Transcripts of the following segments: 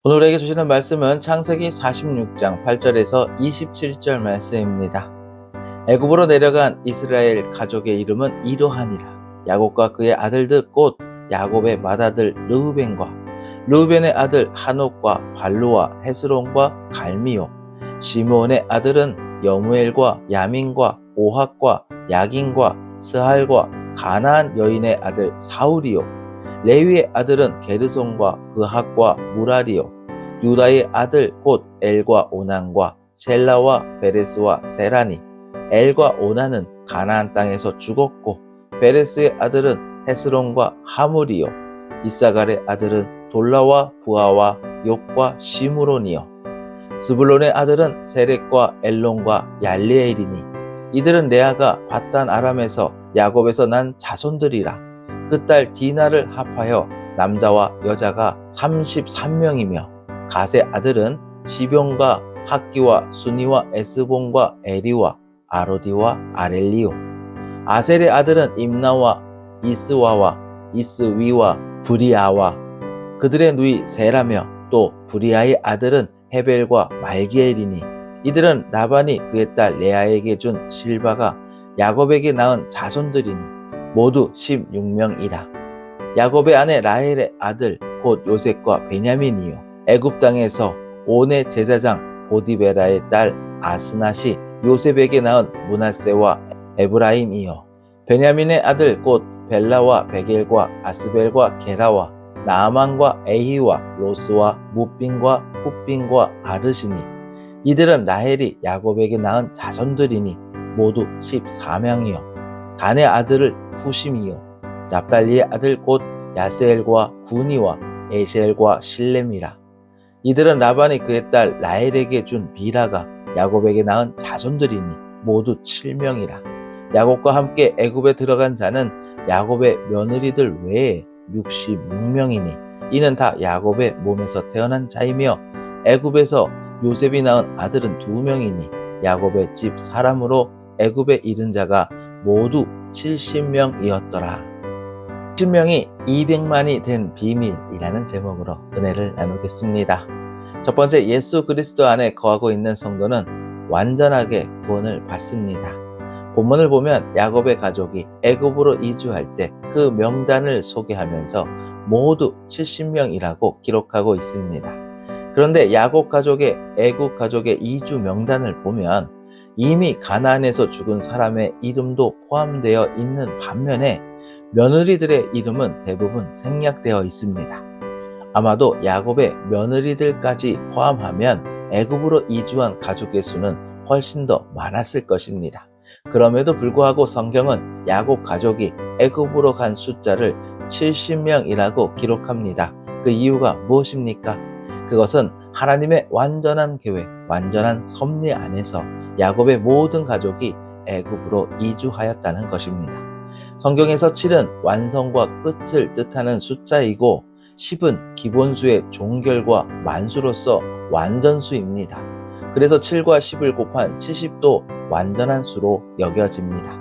오늘 우리에게 주시는 말씀은 창세기 46장 8절에서 27절 말씀입니다. 애굽으로 내려간 이스라엘 가족의 이름은 이러하니라. 야곱과 그의 아들들 곧 야곱의 맏아들 르우벤과 르우벤의 아들 하녹과 발루와 헤스론과 갈미요. 시므온의 아들은 여무엘과 야민과 오핫과 야긴과 스할과 가나안 여인의 아들 사울이요. 레위의 아들은 게르손과 그핫과 무라리요. 유다의 아들 곧 엘과 오난과 셀라와 베레스와 세라니. 엘과 오난은 가나안 땅에서 죽었고 베레스의 아들은 헤스론과 하물이요. 이사갈의 아들은 돌라와 부하와 욕과 시므론이요. 스불론의 아들은 세렉과 엘론과 얄리엘이니 이들은 레아가 밧단 아람에서 야곱에서 난 자손들이라. 그 딸 디나를 합하여 남자와 여자가 33명이며 갓의 아들은 시병과 학기와 수니와 에스본과 에리와 아로디와 아렐리오. 아셀의 아들은 임나와 이스와와 이스위와 브리아와 그들의 누이 세라며 또 브리아의 아들은 헤벨과 말기엘이니 이들은 라반이 그의 딸 레아에게 준 실바가 야곱에게 낳은 자손들이니 모두 16명이라. 야곱의 아내 라헬의 아들 곧 요셉과 베냐민이요. 애굽 땅에서 온의 제사장 보디베라의 딸 아스낫이 요셉에게 낳은 므낫세와 에브라임이요. 베냐민의 아들 곧 벨라와 베겔과 아스벨과 게라와 나아만과 에히와 로스와 무빈과 훗빈과 아르시니 이들은 라헬이 야곱에게 낳은 자손들이니 모두 14명이요. 단의 아들을 후심이요. 납달리의 아들 곧 야스엘과 구니와 에셀과 실렘이라. 이들은 라반이 그의 딸 라헬에게 준 비라가 야곱에게 낳은 자손들이니 모두 7명이라. 야곱과 함께 애굽에 들어간 자는 야곱의 며느리들 외에 66명이니 이는 다 야곱의 몸에서 태어난 자이며 애굽에서 요셉이 낳은 아들은 2명이니 야곱의 집 사람으로 애굽에 이른 자가 모두 70명이었더라. 70명이 200만이 된 비밀이라는 제목으로 은혜를 나누겠습니다. 첫 번째, 예수 그리스도 안에 거하고 있는 성도는 완전하게 구원을 받습니다. 본문을 보면 야곱의 가족이 애굽으로 이주할 때 그 명단을 소개하면서 모두 70명이라고 기록하고 있습니다. 그런데 야곱 가족의 애굽 가족의 이주 명단을 보면 이미 가나안에서 죽은 사람의 이름도 포함되어 있는 반면에 며느리들의 이름은 대부분 생략되어 있습니다. 아마도 야곱의 며느리들까지 포함하면 애굽으로 이주한 가족의 수는 훨씬 더 많았을 것입니다. 그럼에도 불구하고 성경은 야곱 가족이 애굽으로 간 숫자를 70명이라고 기록합니다. 그 이유가 무엇입니까? 그것은 하나님의 완전한 계획, 완전한 섭리 안에서 야곱의 모든 가족이 애굽으로 이주하였다는 것입니다. 성경에서 7은 완성과 끝을 뜻하는 숫자이고 10은 기본수의 종결과 만수로서 완전수입니다. 그래서 7과 10을 곱한 70도 완전한 수로 여겨집니다.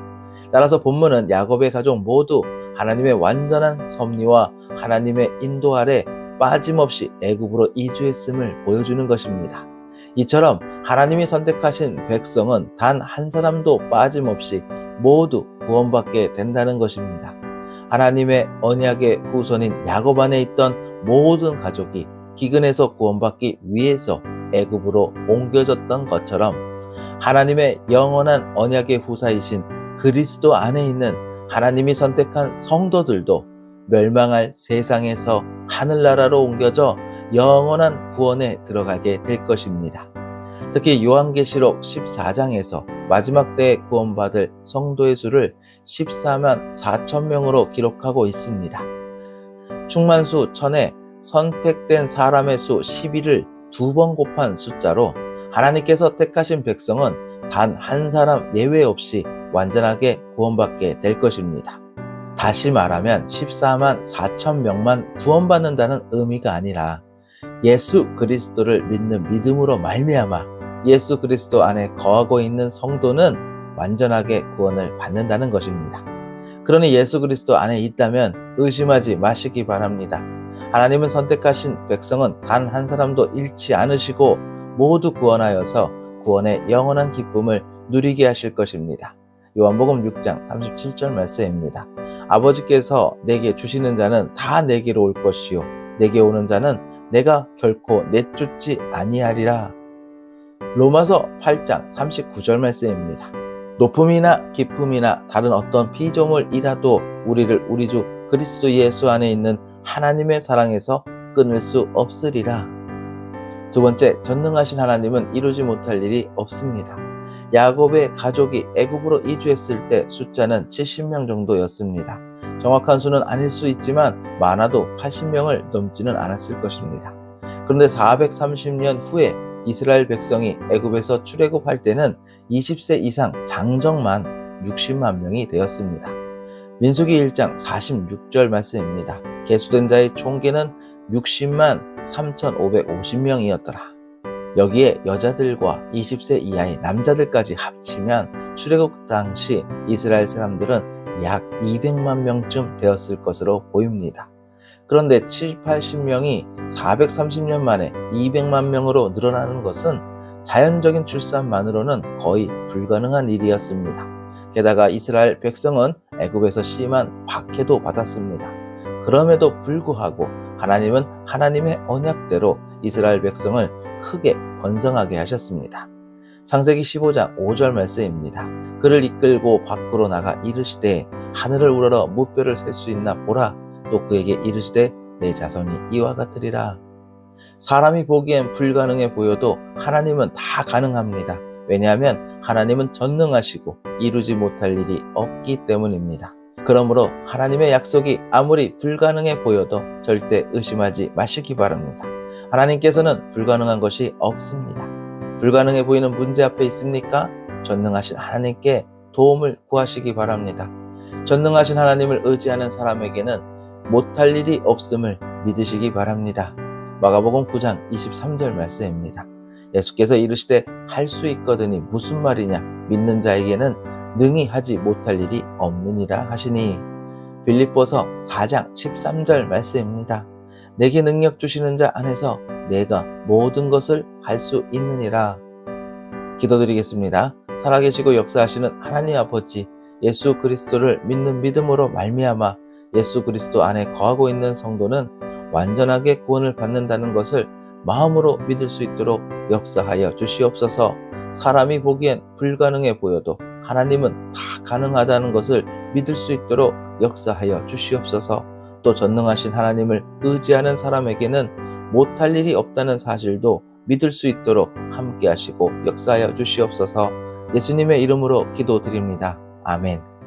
따라서 본문은 야곱의 가족 모두 하나님의 완전한 섭리와 하나님의 인도 아래 빠짐없이 애굽으로 이주했음을 보여주는 것입니다. 이처럼 하나님이 선택하신 백성은 단 한 사람도 빠짐없이 모두 구원받게 된다는 것입니다. 하나님의 언약의 후손인 야곱 안에 있던 모든 가족이 기근에서 구원받기 위해서 애굽으로 옮겨졌던 것처럼 하나님의 영원한 언약의 후사이신 그리스도 안에 있는 하나님이 선택한 성도들도 멸망할 세상에서 하늘나라로 옮겨져 영원한 구원에 들어가게 될 것입니다. 특히 요한계시록 14장에서 마지막 때에 구원받을 성도의 수를 14만 4천 명으로 기록하고 있습니다. 충만수 1000에 선택된 사람의 수 12를 2번 곱한 숫자로 하나님께서 택하신 백성은 단 한 사람 예외 없이 완전하게 구원받게 될 것입니다. 다시 말하면 14만 4천 명만 구원받는다는 의미가 아니라 예수 그리스도를 믿는 믿음으로 말미암아 예수 그리스도 안에 거하고 있는 성도는 완전하게 구원을 받는다는 것입니다. 그러니 예수 그리스도 안에 있다면 의심하지 마시기 바랍니다. 하나님은 선택하신 백성은 단 한 사람도 잃지 않으시고 모두 구원하여서 구원의 영원한 기쁨을 누리게 하실 것입니다. 요한복음 6장 37절 말씀입니다. 아버지께서 내게 주시는 자는 다 내게로 올 것이요 내게 오는 자는 내가 결코 내쫓지 아니하리라. 로마서 8장 39절 말씀입니다. 높음이나 깊음이나 다른 어떤 피조물이라도 우리를 우리 주 그리스도 예수 안에 있는 하나님의 사랑에서 끊을 수 없으리라. 두 번째, 전능하신 하나님은 이루지 못할 일이 없습니다. 야곱의 가족이 애굽으로 이주했을 때 숫자는 70명 정도였습니다. 정확한 수는 아닐 수 있지만 많아도 80명을 넘지는 않았을 것입니다. 그런데 430년 후에 이스라엘 백성이 애굽에서 출애굽할 때는 20세 이상 장정만 60만 명이 되었습니다. 민수기 1장 46절 말씀입니다. 계수된 자의 총계는 60만 3,550명이었더라. 여기에 여자들과 20세 이하의 남자들까지 합치면 출애굽 당시 이스라엘 사람들은 약 200만 명쯤 되었을 것으로 보입니다. 그런데 70, 80명이 430년 만에 200만 명으로 늘어나는 것은 자연적인 출산만으로는 거의 불가능한 일이었습니다. 게다가 이스라엘 백성은 애굽에서 심한 박해도 받았습니다. 그럼에도 불구하고 하나님은 하나님의 언약대로 이스라엘 백성을 크게 번성하게 하셨습니다. 창세기 15장 5절 말씀입니다. 그를 이끌고 밖으로 나가 이르시되 하늘을 우러러 무뼈를 셀 수 있나 보라. 또 그에게 이르시되 내 자손이 이와 같으리라. 사람이 보기엔 불가능해 보여도 하나님은 다 가능합니다. 왜냐하면 하나님은 전능하시고 이루지 못할 일이 없기 때문입니다. 그러므로 하나님의 약속이 아무리 불가능해 보여도 절대 의심하지 마시기 바랍니다. 하나님께서는 불가능한 것이 없습니다. 불가능해 보이는 문제 앞에 있습니까? 전능하신 하나님께 도움을 구하시기 바랍니다. 전능하신 하나님을 의지하는 사람에게는 못할 일이 없음을 믿으시기 바랍니다. 마가복음 9장 23절 말씀입니다. 예수께서 이르시되 할 수 있거든이 무슨 말이냐? 믿는 자에게는 능히 하지 못할 일이 없느니라 하시니. 빌립보서 4장 13절 말씀입니다. 내게 능력 주시는 자 안에서 내가 모든 것을 할 수 있느니라. 기도드리겠습니다. 살아계시고 역사하시는 하나님 아버지, 예수 그리스도를 믿는 믿음으로 말미암아 예수 그리스도 안에 거하고 있는 성도는 완전하게 구원을 받는다는 것을 마음으로 믿을 수 있도록 역사하여 주시옵소서. 사람이 보기엔 불가능해 보여도 하나님은 다 가능하다는 것을 믿을 수 있도록 역사하여 주시옵소서. 또 전능하신 하나님을 의지하는 사람에게는 못할 일이 없다는 사실도 믿을 수 있도록 함께 하시고 역사하여 주시옵소서. 예수님의 이름으로 기도드립니다. 아멘.